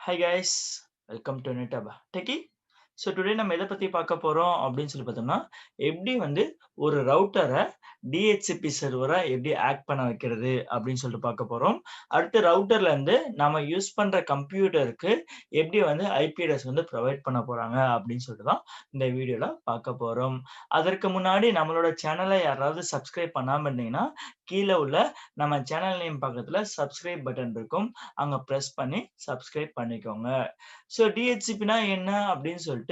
Hi guys, welcome to Netaba Techie. So today நம்ம எத பத்தி பார்க்க போறோம் அப்படின்னு சொல்லி பார்த்தோம்னா, எப்படி வந்து ஒரு ரவுட்டர டிஹெச்சிபி சர்வரா எப்படி ஆக்ட் பண்ண வைக்கிறது அப்படின்னு சொல்லிட்டு பார்க்க போறோம். அடுத்து ரவுட்டர்ல இருந்து நம்ம யூஸ் பண்ற கம்ப்யூட்டருக்கு எப்படி வந்து ஐபி அட்ரஸ் வந்து புரொவைட் பண்ண போறாங்க அப்படின்னு சொல்லிட்டு தான் இந்த வீடியோல பார்க்க போறோம். அதற்கு முன்னாடி நம்மளோட சேனல யாராவது சப்ஸ்கிரைப் பண்ணாம இருந்தீங்கன்னா, கீழ உள்ள நம்ம சேனல் நேம் பக்கத்துல சப்ஸ்கிரைப் பட்டன் இருக்கும். அங்க பிரஸ் பண்ணி சப்ஸ்கிரைப் பண்ணிக்கோங்க. ஸோ டிஹெச்சிபின்னா என்ன அப்படின்னு சொல்லிட்டு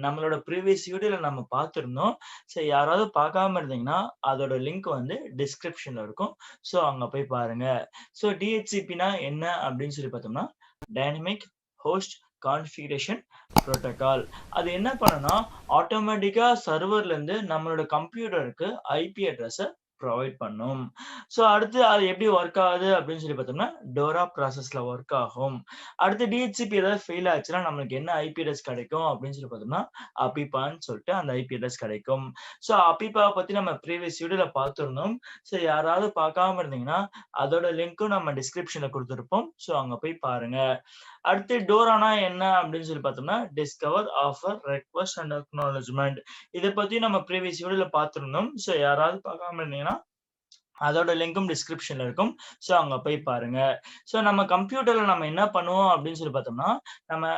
நம்மளோட ப்ரீவியஸ் வீடியோல நம்ம பார்த்திருந்தோம். ஸோ யாராவது பார்க்காம இருந்தீங்கன்னா, அதோட லிங்க் வந்து டிஸ்கிரிப்ஷன்ல இருக்கும். ஸோ அங்க போய் பாருங்க. ஸோ டிஹெச்சிபின்னா என்ன அப்படின்னு சொல்லி பார்த்தோம்னா, டைனமிக் ஹோஸ்ட் கான்ஃபிகரேஷன் புரோட்டோகால். அது என்ன பண்ணும்னா, ஆட்டோமேட்டிக்கா சர்வர்ல இருந்து நம்மளோட கம்ப்யூட்டருக்கு ஐபி அட்ரஸ புரொவைட் பண்ணும். ஸோ அடுத்து அது எப்படி வொர்க் ஆகுது அப்படின்னு சொல்லி பார்த்தோம்னா, டோரா ப்ராசஸ்ல வொர்க் ஆகும். அடுத்து டிஹெச்சிபி ஏதாவது ஃபெயில் ஆச்சுன்னா, நம்மளுக்கு என்ன ஐபி அட்ரஸ் கிடைக்கும் அப்படின்னு சொல்லி பார்த்தோம்னா, அபிபான்னு சொல்லிட்டு அந்த ஐபி அட்ரஸ் கிடைக்கும். ஸோ அபிபாவ பத்தி நம்ம ப்ரீவியஸ் வீடியோல பார்த்திருந்தோம். ஸோ யாராவது பார்க்காம இருந்தீங்கன்னா, அதோட லிங்க்கும் நம்ம டிஸ்கிரிப்ஷன்ல குடுத்திருப்போம். ஸோ அங்க போய் பாருங்க. அடுத்து டோரானா என்ன அப்படின்னு சொல்லி பார்த்தோம்னா, discover, offer, request and acknowledgement. இத பத்தி நம்ம ப்ரீவியஸ் வீடியோல பார்த்திருந்தோம். ஸோ யாராவது பார்க்காம இருந்தீங்கன்னா, அதோட லிங்க்கும் டிஸ்கிரிப்ஷன்ல இருக்கும். ஸோ அங்க போய் பாருங்க. ஸோ நம்ம கம்ப்யூட்டர்ல நம்ம என்ன பண்ணுவோம் அப்படின்னு சொல்லி பார்த்தோம்னா,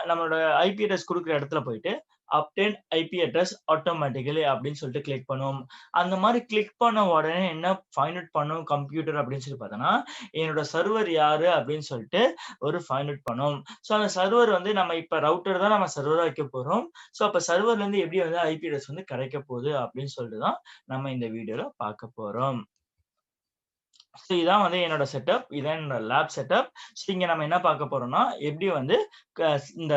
நம்மளோட ஐபி அட்ரஸ் குடுக்குற இடத்துல போயிட்டு, அப்டேன் ஐபி அட்ரஸ் ஆட்டோமேட்டிக்கலி அப்படின்னு சொல்லிட்டு கிளிக் பண்ணுவோம். அந்த மாரி கிளிக் பண்ண உடனே என்ன ஃபைண்ட் அவுட் பண்ணும் கம்ப்யூட்டர் அப்படின்னு சொல்லி பார்த்தோம்னா, என்னோட சர்வர் யாரு அப்படின்னு சொல்லிட்டு ஒரு ஃபைண்ட் அவுட் பண்ணும். ஸோ அந்த சர்வர் வந்து நம்ம இப்ப ரவுட்டர் தான் நம்ம சர்வரா வைக்க போறோம். ஸோ அப்ப சர்வர்ல இருந்து எப்படி வந்து ஐபி அட்ரஸ் வந்து கிடைக்க போகுது அப்படின்னு சொல்லிட்டு தான் நம்ம இந்த வீடியோல பார்க்க போறோம். ஸோ இதான் வந்து என்னோட செட்டப். இதான் என்னோட லேப் செட்டப். ஸோ இங்க நம்ம என்ன பார்க்க போறோம்னா, எப்படி வந்து இந்த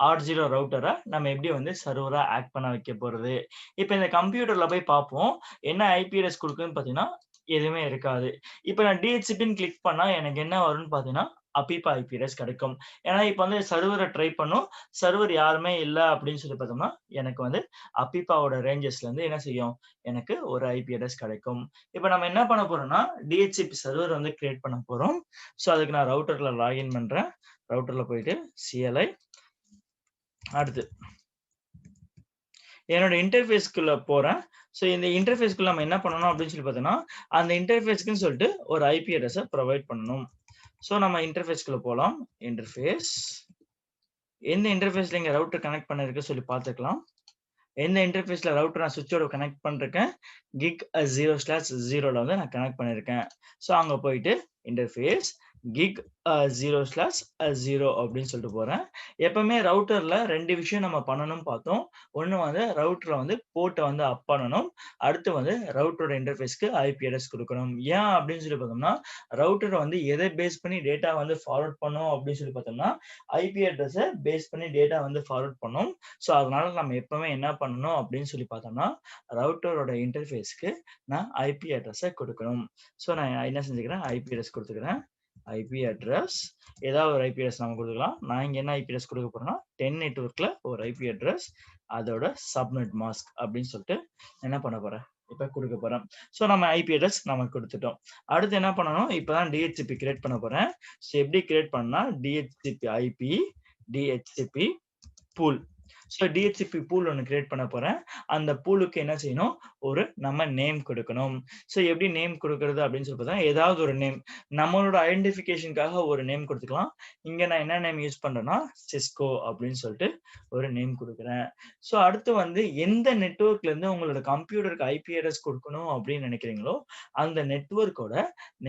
R0 ரவுட்டர நம்ம எப்படி வந்து சர்வரா ஆக்ட் பண்ண வைக்க போறது. இப்ப இந்த கம்ப்யூட்டர்ல போய் பார்ப்போம். என்ன ஐபி அட்ரஸ் குடுக்குதுன்னு பார்த்தீங்கன்னா, எதுவுமே இருக்காது. இப்ப நான் டிஹெச்சிபின்னு கிளிக் பண்ணா எனக்கு என்ன வரும்ன்னு பார்த்தீங்கன்னா, அபிபா ஐபி அட்ரஸ் கிடைக்கும். ஏன்னா இப்ப வந்து சர்வர ட்ரை பண்ணோம். சர்வர் யாருமே இல்ல அப்படின்னு சொல்லி பார்த்தோம்னா, எனக்கு வந்து அபிபாவோட ரேஞ்சஸ்ல இருந்து என்ன செய்யும்? எனக்கு ஒரு ஐபி அட்ரஸ் கிடைக்கும். இப்ப நம்ம என்ன பண்ண போறோம்னா, டிஹெச்சிபி சர்வர் வந்து கிரியேட் பண்ண போறோம். ஸோ அதுக்கு நான் ரவுட்டர்ல லாகின் பண்றேன். ரவுட்டர்ல போயிட்டு CLI அடுத்து என்னோட இன்டர்ஃபேஸ்க்குள்ள போறேன். ஸோ இந்த இன்டர்ஃபேஸ்க்குள்ள நம்ம என்ன பண்ணணும் அப்படின்னு சொல்லி பார்த்தோம்னா, அந்த இன்டர்ஃபேஸ்க்குன்னு சொல்லிட்டு ஒரு ஐபி அட்ரஸ புரொவைட் பண்ணணும். ஸோ நம்ம இன்டர்ஃபேஸ்க்குள்ள போலாம். இன்டர்ஃபேஸ் எந்த இன்டர்ஃபேஸ்ல இங்க ரவுட்டர் கனெக்ட் பண்ணிருக்கு சொல்லி பார்த்துக்கலாம். எந்த இன்டர்ஃபேஸ்ல ரவுட்டர் நான் ஸ்விட்சோட கனெக்ட் பண்ருக்கேன். கிக் 0/0ல வந்து நான் கனெக்ட் பண்ணியிருக்கேன். ஸோ அங்க போயிட்டு இன்டர்ஃபேஸ் கிக் 0/0 அப்படின்னு சொல்லிட்டு போறேன். எப்பவுமே ரவுட்டர்ல 2 விஷயம் நம்ம பண்ணணும்னு பார்த்தோம். ஒண்ணு வந்து ரவுட்டர்ல வந்து போர்ட்ட வந்து அப் பண்ணணும். அடுத்து வந்து ரவுட்டரோட இன்டர்ஃபேஸ்க்கு ஐபி அட்ரஸ் குடுக்கணும். ஏன் அப்படின்னு சொல்லி பார்த்தோம்னா, ரவுட்டர் வந்து எத பேஸ் பண்ணி டேட்டா வந்து ஃபார்வர்ட் பண்ணும் அப்படின்னு சொல்லி பார்த்தோம்னா, ஐபி அட்ரஸ பேஸ் பண்ணி டேட்டா வந்து ஃபார்வர்ட் பண்ணும். ஸோ அதனால நம்ம எப்பவுமே என்ன பண்ணணும் அப்படின்னு சொல்லி பார்த்தோம்னா, ரவுட்டரோட இன்டர்ஃபேஸ்க்கு நான் ஐபி அட்ரஸ குடுக்கணும். ஸோ நான் என்ன செஞ்சுக்கிறேன், ஐபி அட்ரஸ் குடுத்துக்கிறேன். ஐபி அட்ரஸ் ஏதாவது ஒரு ஐபி அட்ரஸ் நம்ம குடுக்கலாம். நான் இங்க என்ன ஐபி அட்ரஸ் குடுக்க போறேன்னா, 10 நெட்வொர்க்ல ஒரு ஐபி அட்ரஸ், அதோட சப்நெட் மாஸ்க் அப்படின்னு சொல்லிட்டு என்ன பண்ண போறேன், இப்ப குடுக்க போறேன். ஸோ நம்ம ஐபி அட்ரஸ் நம்ம குடுத்துட்டோம். அடுத்து என்ன பண்ணணும், இப்ப தான் டிஹெச்சிபி கிரியேட் பண்ண போறேன். ஸோ எப்படி கிரியேட் பண்ணா DHCP IP, DHCP pool. So DHCP pool ஒண்ணு கிரியேட் பண்ண போறேன். அந்த பூலுக்கு என்ன செய்யணும்? ஒரு நம்ம நேம் குடுக்கணும். ஸோ எப்படி நேம் குடுக்குறது அப்படின்னு சொல்லி பார்த்தா, ஏதாவது ஒரு நேம். நம்மளோட ஐடென்டிஃபிகேஷன்க்காக ஒரு நேம் குடுத்துக்கலாம். இங்க நான் என்ன நேம் யூஸ் பண்றேன்னா, சிஸ்கோ அப்படின்னு சொல்லிட்டு ஒரு நேம் குடுக்குறேன். ஸோ அடுத்து வந்து எந்த நெட்வொர்க்ல இருந்து உங்களோட கம்ப்யூட்டருக்கு ஐபி அட்ரஸ் குடுக்கணும் அப்படின்னு நினைக்கிறீங்களோ, அந்த நெட்வொர்க்கோட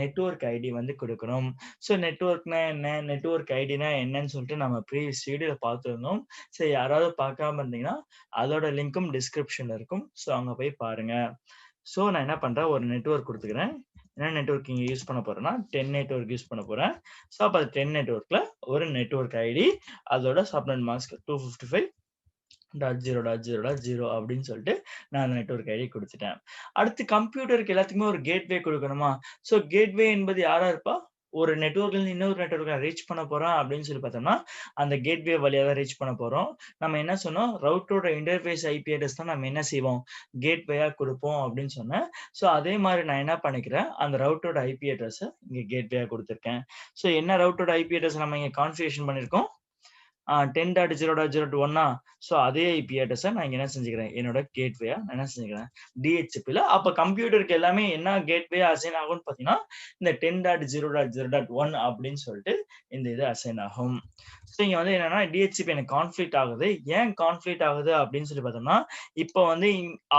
நெட்வொர்க் ஐடி வந்து குடுக்கணும். ஸோ நெட்வொர்க்னா என்ன? நெட்வொர்க் ஐடினா என்னன்னு சொல்லிட்டு நம்ம ப்ரீவியஸ் வீடியோல பார்த்திருந்தோம். சரி யாராவது பார்க்காம இருந்தீங்கன்னா, அதோட லிங்க்கும் டிஸ்கிரிப்ஷன்ல இருக்கும். ஸோ அங்க போய் பாருங்க. ஸோ நான் என்ன பண்றேன், ஒரு நெட்வொர்க் குடுத்துக்கிறேன். என்ன நெட்வொர்க் இங்க யூஸ் பண்ண போறேன்னா, 10 நெட்வொர்க் யூஸ் பண்ண போறேன். ஸோ அப்ப அது 10 நெட்வொர்க்ல ஒரு நெட்வொர்க் ஐடி, அதோட சப்நெட் மாஸ்க் 255.0.0.0 அப்படின்னு சொல்லிட்டு நான் அந்த நெட்வொர்க் ஐடி குடுத்துட்டேன். அடுத்து கம்ப்யூட்டருக்கு எல்லாத்துக்குமே ஒரு கேட்வே குடுக்கணுமா? ஸோ கேட்வே என்பது யாரா இருப்பா? ஒரு நெட்வொர்க்ல இருந்து இன்னொரு நெட்வொர்க்க ரீச் பண்ண போறோம் அப்படின்னு சொல்லி பார்த்தோம்னா, அந்த கேட்வே வழியா தான் ரீச் பண்ண போறோம். நம்ம என்ன சொன்னோம், ரவுட்டரோட இன்டர்ஃபேஸ் ஐபி அட்ரஸ் தான் நம்ம என்ன செய்வோம், கேட்வேயா குடுப்போம் அப்படின்னு சொன்னேன். ஸோ அதே மாரி நான் என்ன பண்ணிக்கிறேன், அந்த ரவுட்டரோட ஐபி அட்ரஸ இங்க கேட்வேயா குடுத்துருக்கேன். ஸோ என்ன ரவுட்டரோட ஐபி அட்ரஸ் நம்ம இங்க கான்ஃபிகரேஷன் பண்ணியிருக்கோம்? 10.0.0.1 ஸோ அதே ஐபி அட்ரஸ நான் இங்க என்ன செஞ்சுக்கிறேன், என்னோட கேட்வேயா நான் என்ன செஞ்சுக்கிறேன், டிஹெச்சிபில அப்ப கம்ப்யூட்டருக்கு எல்லாமே என்ன கேட்வே அசைன் ஆகும்னு பார்த்தீங்கன்னா, இந்த 10.0.0.1 அப்படின்னு சொல்லிட்டு இந்த இது அசைன் ஆகும். ஸோ இங்க வந்து என்னன்னா டிஹெச்சிபி எனக்கு கான்ஃப்ளிக்ட் ஆகுது. ஏன் கான்ஃப்ளிக்ட் ஆகுது அப்படின்னு சொல்லி பார்த்தோம்னா, இப்ப வந்து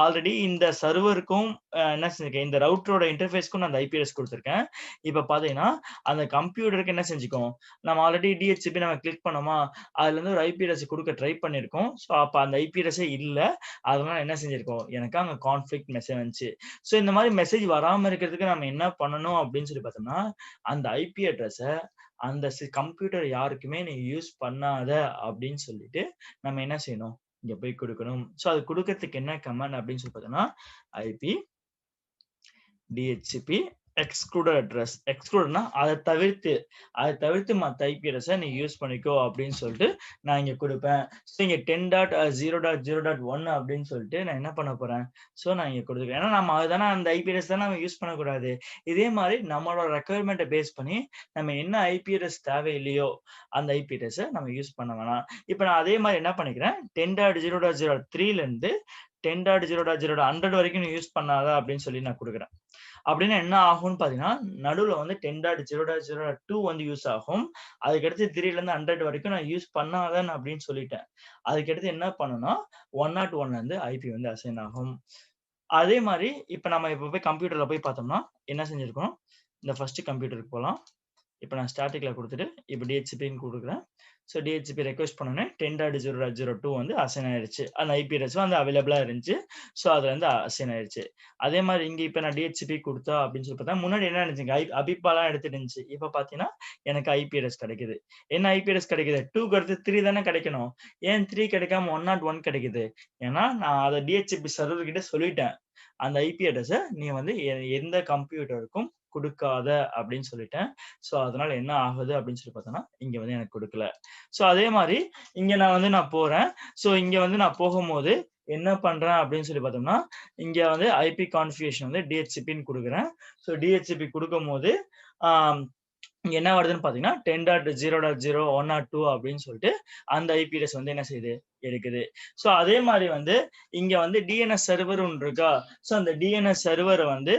ஆல்ரெடி இந்த சர்வருக்கும் என்ன செஞ்சிருக்கேன், இந்த ரவுட்டரோட இன்டர்ஃபேஸ்க்கும் நான் அந்த ஐபி அட்ரஸ் குடுத்துருக்கேன். இப்ப பார்த்தீங்கன்னா, அந்த கம்ப்யூட்டருக்கு என்ன செஞ்சுக்கும், நம்ம ஆல்ரெடி டிஹெச்சிபி நம்ம கிளிக் பண்ணோமா, அதுலருந்து ஒரு ஐபி அட்ரஸ் குடுக்க ட்ரை பண்ணியிருக்கோம். ஸோ, அப்ப அந்த ஐபி அட்ரஸே இல்ல. அதனால என்ன செஞ்சிருக்கோம், எனக்கு அங்க கான்ஃப்ளிக்ட் மெசேஜ் வந்துச்சு. ஸோ, இந்த மாரி மெசேஜ் வராம இருக்கிறதுக்கு நம்ம என்ன பண்ணணும் அப்படின்னு சொல்லி பார்த்தோம்னா, அந்த ஐபி அட்ரஸ அந்த கம்ப்யூட்டர் யாருக்குமே நீ யூஸ் பண்ணாத அப்படின்னு சொல்லிட்டு, நம்ம என்ன செய்யணும், இங்க போய் குடுக்கணும். ஸோ, அது குடுக்கறதுக்கு என்ன கமாண்ட் அப்படின்னு சொல்லி பார்த்தோம்னா, ஐபி டிஹெச்சிபி எக்ஸ்க்ளூடட் அட்ரஸ். எக்ஸ்க்ளூடட்னா அத தவிர்த்து மத்த ஐபி அட்ரஸ நீ யூஸ் பண்ணிக்கோ அப்படின்னு சொல்லிட்டு நான் இங்க குடுப்பேன். ஸோ இங்க 10.0.0.1 அப்படின்னு சொல்லிட்டு நான் என்ன பண்ண போறேன், ஸோ நான் இங்க குடுத்துருக்கேன். ஏன்னா நம்ம அதுதானே அந்த ஐபி அட்ரஸ் தானே நம்ம யூஸ் பண்ணக்கூடாது. இதே மாரி நம்மளோட ரெக்வயர்மென்ட்ட பேஸ் பண்ணி நம்ம என்ன ஐபி அட்ரஸ் தேவையில்லையோ, அந்த ஐபி அட்ரஸ நம்ம யூஸ் பண்ண வேணாம். இப்ப நான் அதே மாரி என்ன பண்ணிக்கிறேன், 10.0.0.3ல இருந்து 10.0.0.100 வரைக்கும் நீ யூஸ் பண்ணாத அப்படின்னு சொல்லி நான் குடுக்குறேன். அப்படின்னா என்ன ஆகும்னு பார்த்தீங்கன்னா, நடுவுல வந்து 10.0.0.2 வந்து யூஸ் ஆகும். அதுக்கடுத்து 3லேருந்து 100 வரைக்கும் நான் யூஸ் பண்ணாதன்னு அப்படின்னு சொல்லிட்டேன். அதுக்கடுத்து என்ன பண்ணும்னா, 101லேருந்து ஐபி வந்து அசைன் ஆகும். அதே மாரி இப்ப நம்ம இப்ப போய் கம்ப்யூட்டர்ல போய் பார்த்தோம்னா, என்ன செஞ்சிருக்கோம், இந்த ஃபர்ஸ்ட் கம்ப்யூட்டருக்கு போலாம். இப்ப நான் ஸ்டாட்டிக்ல குடுத்துட்டு, இப்ப டிஹெச்சிபின்னு குடுக்குறேன். ஸோ டிஹெச்சிபி ரெக்வெஸ்ட் பண்ணோனே 10.0.0.2 வந்து அசைன் ஆயிடுச்சு. அந்த ஐபி அட்ரஸ் வந்து அவைலபிளா இருந்துச்சு. ஸோ அதுல இருந்து அசைன் ஆயிடுச்சு. அதே மாரி இங்க இப்ப நான் டிஹெச்சிபி குடுத்தா அப்படின்னு சொல்லி பார்த்தா, முன்னாடி என்ன இருந்துச்சுங்க அபிப்பாலாம் எடுத்துட்டு இருந்துச்சு. இப்ப பார்த்தீங்கன்னா, எனக்கு ஐபி அட்ரஸ் கிடைக்குது. என்ன ஐபி அட்ரஸ் கிடைக்குது? 2க்கு அடுத்து 3 தானே கிடைக்கணும். ஏன் 3 கிடைக்காம 101 கிடைக்குது? ஏன்னா நான் அத டிஹெச்சிபி சர்வர் கிட்ட சொல்லிட்டேன். அந்த ஐபி அட்ரஸ நீ வந்து எந்த கம்ப்யூட்டருக்கும் குடுக்காத அப்படின்னு சொல்லிட்டேன். ஸோ, அதனால என்ன ஆகுது அப்படின்னு சொல்லி பார்த்தோம்னா, இங்க வந்து எனக்கு குடுக்கல. ஸோ, அதே மாரி இங்க நான் போறேன். ஸோ, இங்க வந்து நான் போகும்போது என்ன பண்றேன் அப்படின்னு சொல்லி பார்த்தோம்னா, இங்க வந்து ஐபி கான்ஃபிகரேஷன் வந்து டிஹெச்சிபின்னு குடுக்குறேன். ஸோ, டிஹெச்சிபி குடுக்கும்போது, ஆ இங்க என்ன வருதுன்னு பார்த்தீங்கன்னா, 10.0.0, 102 அப்படின்னு சொல்லிட்டு அந்த ஐபி அட்ரஸ் வந்து என்ன செய்யுது, எடுக்குது. ஸோ அதே மாரி வந்து இங்க வந்து டிஎன்எஸ் சர்வர் ஒண்ணு இருக்கா? ஸோ அந்த டிஎன்எஸ் சர்வர வந்து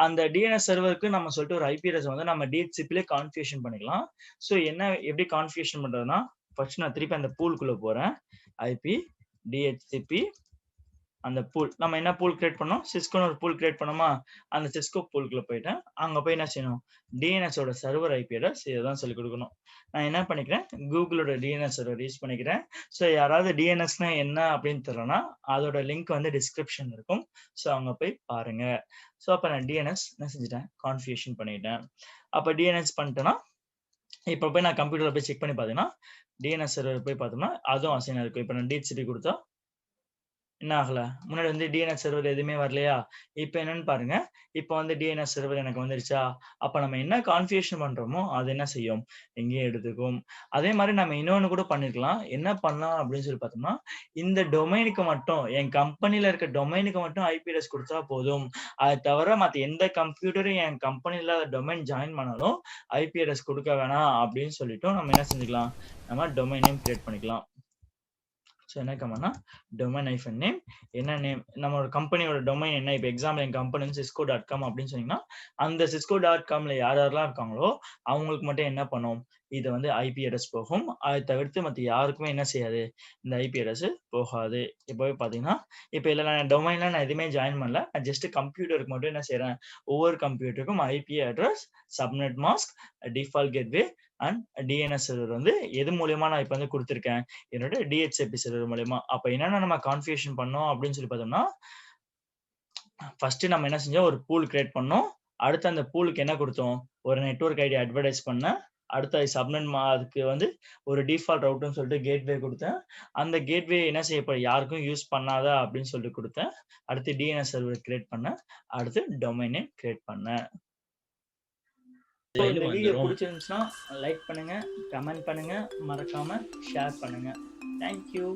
அந்த டிஎன்எஸ் சர்வருக்கு நம்ம சொல்லிட்டு ஒரு ஐபி அட்ரஸ் வந்து நம்ம டிஹெச்சிபிலே கான்ஃபிகரேஷன் பண்ணிக்கலாம். ஸோ எப்படி கான்ஃபிகரேஷன் பண்றதுன்னா, ஃபர்ஸ்ட் நான் திருப்பி அந்த பூல்க்குள்ள போறேன். ஐபி டிஹெச்சிபி அந்த பூல். நம்ம என்ன பூல் கிரியேட் பண்ணோம்? சிஸ்கோன்னு ஒரு பூல் கிரியேட் பண்ணோமா? அந்த சிஸ்கோ பூல்க்குள்ள போயிட்டேன். அங்க போய் என்ன செய்யணும்? டிஎன்எஸ் ஓட சர்வர் ஐபி அட்ரஸ் இதுதான் சொல்லிக் குடுக்கணும். நான் என்ன பண்ணிக்கிறேன், கூகுளோட டிஎன்எஸ் சர்வர் யூஸ் பண்ணிக்கிறேன். ஸோ யாராவது டிஎன்எஸ்னா என்ன அப்படின்னு தெரியலன்னா, அதோட லிங்க் வந்து டிஸ்கிரிப்ஷன்ல இருக்கும். ஸோ அங்க போய் பாருங்க. ஸோ அப்ப நான் டிஎன்எஸ் என்ன செஞ்சுட்டேன்? கான்ஃபிகரேஷன் பண்ணிட்டேன். அப்ப டிஎன்எஸ் பண்ணிட்டேன்னா, இப்ப போய் நான் கம்ப்யூட்டர்ல போய் செக் பண்ணி பார்த்தீங்கன்னா, டிஎன்எஸ் சர்வர் போய் பார்த்தோம்னா, அதுவும் அசைன் ஆயிருக்கு. இப்ப நான் டிஹெச்சிபி குடுத்தா என்ன ஆகல. முன்னாடி வந்து டிஎன்எஸ் சர்வர் எதுவுமே வரலையா? இப்ப என்னன்னு பாருங்க. இப்ப வந்து டிஎன்எஸ் சர்வர் எனக்கு வந்துருச்சா? அப்ப நம்ம என்ன கான்ஃபிகரேஷன் பண்றோமோ, அது என்ன செய்யும்? இங்கேயே எடுத்துக்கும். அதே மாரி நம்ம இன்னொன்னு கூட பண்ணியிருக்கலாம். என்ன பண்ணலாம் அப்படின்னு சொல்லி பார்த்தோம்னா, இந்த டொமைனுக்கு மட்டும் என் கம்பெனில இருக்க டொமைனுக்கு மட்டும் ஐபி அட்ரஸ் குடுத்தா போதும். அத தவிர மத்த எந்த கம்ப்யூட்டரும் என் கம்பெனில டொமைன் ஜாயின் பண்ணாலும், ஐபி அட்ரஸ் குடுக்க வேணாம் அப்படின்னு சொல்லிட்டும் நம்ம என்ன செஞ்சுக்கலாம்? நம்ம டொமைன் நேம் கிரியேட் பண்ணிக்கலாம். ஸோ என்ன கமாண்ட்னா, டொமைன் ஹைஃபன் நேம் என்ன நேம் நம்மளோட கம்பெனியோட டொமைன் என்ன இப்ப எக்ஸாம்பிள் என் கம்பெனி வந்து cisco.com அப்படின்னு சொன்னீங்கன்னா, அந்த cisco.comல யார் யாரெல்லாம் இருக்காங்களோ, அவங்களுக்கு மட்டும் என்ன பண்ணும்? இது வந்து ஐபி அட்ரஸ் போகும். அதை தவிர்த்து மத்த யாருக்குமே என்ன செய்யாது? இந்த ஐபி அட்ரஸ் போகாது. இப்பவே பார்த்தீங்கன்னா, இப்ப இதுல நான் டொமைன்ல நான் எதுவுமே ஜாயின் பண்ணல. நான் ஜஸ்ட் கம்ப்யூட்டருக்கு மட்டும் என்ன செய்றேன்? ஒவ்வொரு கம்ப்யூட்டருக்கும் IP address, subnet mask, default gateway and DNS server வந்து எது மூலியமா நான் இப்ப வந்து குடுத்திருக்கேன்? என்னோட டிஹெச்எபி சர்வர் மூலியமா. அப்ப என்னென்ன நம்ம கான்ஃபிகரேஷன் பண்ணோம் அப்படின்னு சொல்லி பார்த்தோம்னா, ஃபர்ஸ்ட் நம்ம என்ன செஞ்சோம்? ஒரு பூல் கிரியேட் பண்ணோம். அடுத்து அந்த பூலுக்கு என்ன குடுத்தோம்? ஒரு நெட்வொர்க் ஐடி அட்வர்டைஸ் பண்ணேன். அடுத்து அது அதுக்கு வந்து ஒரு டிஃபால்ட் ரவுட்டர்ன்னு சொல்லிட்டு கேட்வே குடுத்தேன். அந்த கேட்வே என்ன யாருக்கும் யூஸ் பண்ணாத அப்படின்னு சொல்லிட்டு குடுத்தேன். அடுத்து டிஎன்எஸ் சர்வர் கிரியேட் பண்ணேன். அடுத்து டொமைன் நேம் கிரியேட் பண்ணேன். இந்த வீடியோ புடிச்சிருந்துச்சுன்னா லைக் பண்ணுங்க, கமெண்ட் பண்ணுங்க, மறக்காம ஷேர் பண்ணுங்க. Thank you.